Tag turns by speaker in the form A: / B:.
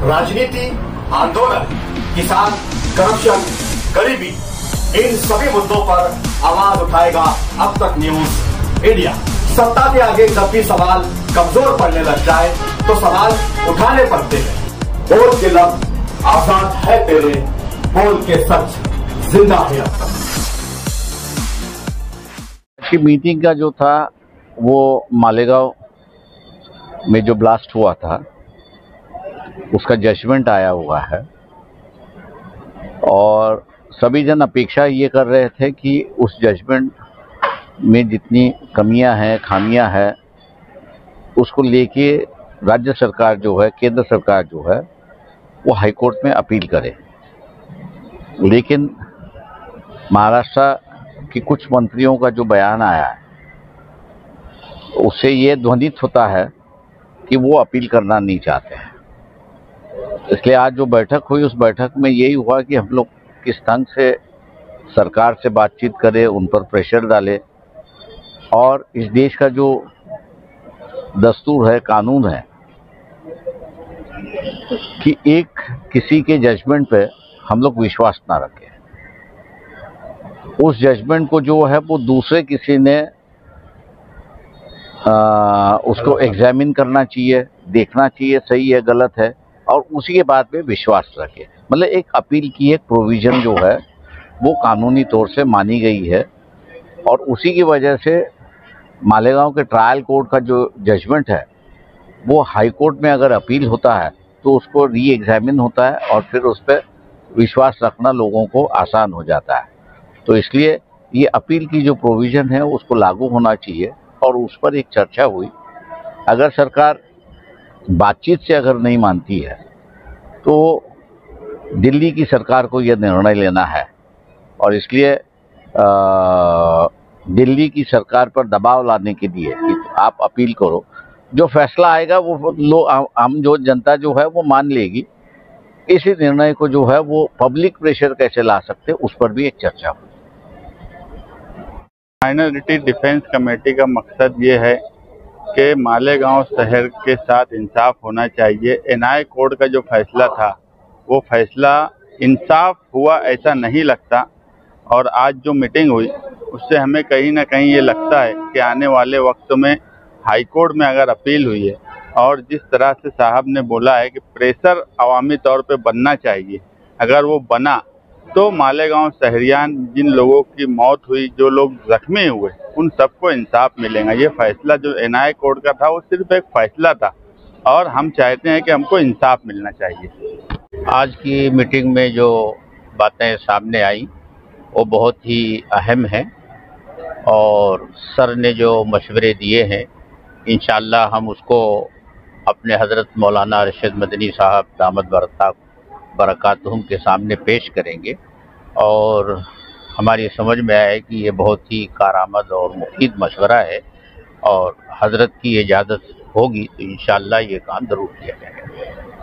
A: राजनीति, आंदोलन, किसान, करप्शन, गरीबी, इन सभी मुद्दों पर आवाज उठाएगा अब तक न्यूज इंडिया। सत्ता के आगे जब भी सवाल कमजोर पड़ने लग जाए तो सवाल उठाने पड़ते हैं। बोल के लफ्ज आजाद है तेरे, बोल के सच जिंदा है अब तक।
B: की मीटिंग का जो था वो मालेगांव में जो ब्लास्ट हुआ था उसका जजमेंट आया हुआ है और सभी जन अपेक्षा ये कर रहे थे कि उस जजमेंट में जितनी कमियां हैं, खामियां हैं, उसको लेके राज्य सरकार जो है, केंद्र सरकार जो है, वो हाई कोर्ट में अपील करे। लेकिन महाराष्ट्र कि कुछ मंत्रियों का जो बयान आया है उससे ये ध्वनित होता है कि वो अपील करना नहीं चाहते हैं। इसलिए आज जो बैठक हुई उस बैठक में यही हुआ कि हम लोग किस ढंग से सरकार से बातचीत करें, उन पर प्रेशर डालें और इस देश का जो दस्तूर है, कानून है कि एक किसी के जजमेंट पे हम लोग विश्वास ना रखें। उस जजमेंट को जो है वो दूसरे किसी ने उसको एग्जामिन करना चाहिए, देखना चाहिए सही है गलत है और उसी के बाद में विश्वास रखे। मतलब एक अपील की एक प्रोविजन जो है वो कानूनी तौर से मानी गई है और उसी की वजह से मालेगांव के ट्रायल कोर्ट का जो जजमेंट है वो हाई कोर्ट में अगर अपील होता है तो उसको री एग्जामिन होता है और फिर उस पर विश्वास रखना लोगों को आसान हो जाता है। तो इसलिए ये अपील की जो प्रोविज़न है उसको लागू होना चाहिए और उस पर एक चर्चा हुई। अगर सरकार बातचीत से अगर नहीं मानती है तो दिल्ली की सरकार को यह निर्णय लेना है और इसलिए दिल्ली की सरकार पर दबाव लाने के लिए कि आप अपील करो। जो फैसला आएगा वो लोग, हम जो जनता जो है वो मान लेगी। इसी निर्णय को जो है वो पब्लिक प्रेशर कैसे ला सकते उस पर भी एक चर्चा हुई।
C: माइनॉरिटी डिफेंस कमेटी का मकसद ये है कि मालेगांव शहर के साथ इंसाफ होना चाहिए। एनआई कोर्ट का जो फैसला था वो फैसला इंसाफ हुआ ऐसा नहीं लगता और आज जो मीटिंग हुई उससे हमें कहीं ना कहीं ये लगता है कि आने वाले वक्त में हाई कोर्ट में अगर अपील हुई है और जिस तरह से साहब ने बोला है कि प्रेशर अवामी तौर पे बनना चाहिए, अगर वो बना तो मालेगांव शहरियान जिन लोगों की मौत हुई, जो लोग जख्मी हुए, उन सबको इंसाफ मिलेगा। ये फैसला जो एनआई कोर्ट का था वो सिर्फ एक फैसला था और हम चाहते हैं कि हमको इंसाफ मिलना चाहिए।
B: आज की मीटिंग में जो बातें सामने आई वो बहुत ही अहम है और सर ने जो मशवरे दिए हैं इंशाअल्लाह हम उसको अपने हज़रत मौलाना अरशद मदनी साहब दामद बरकातहुम के सामने पेश करेंगे और हमारी समझ में आया कि ये बहुत ही कारआमद और मुफीद मशवरा है और हज़रत की इजाज़त होगी तो इंशाअल्लाह ये काम ज़रूर किया जाएगा।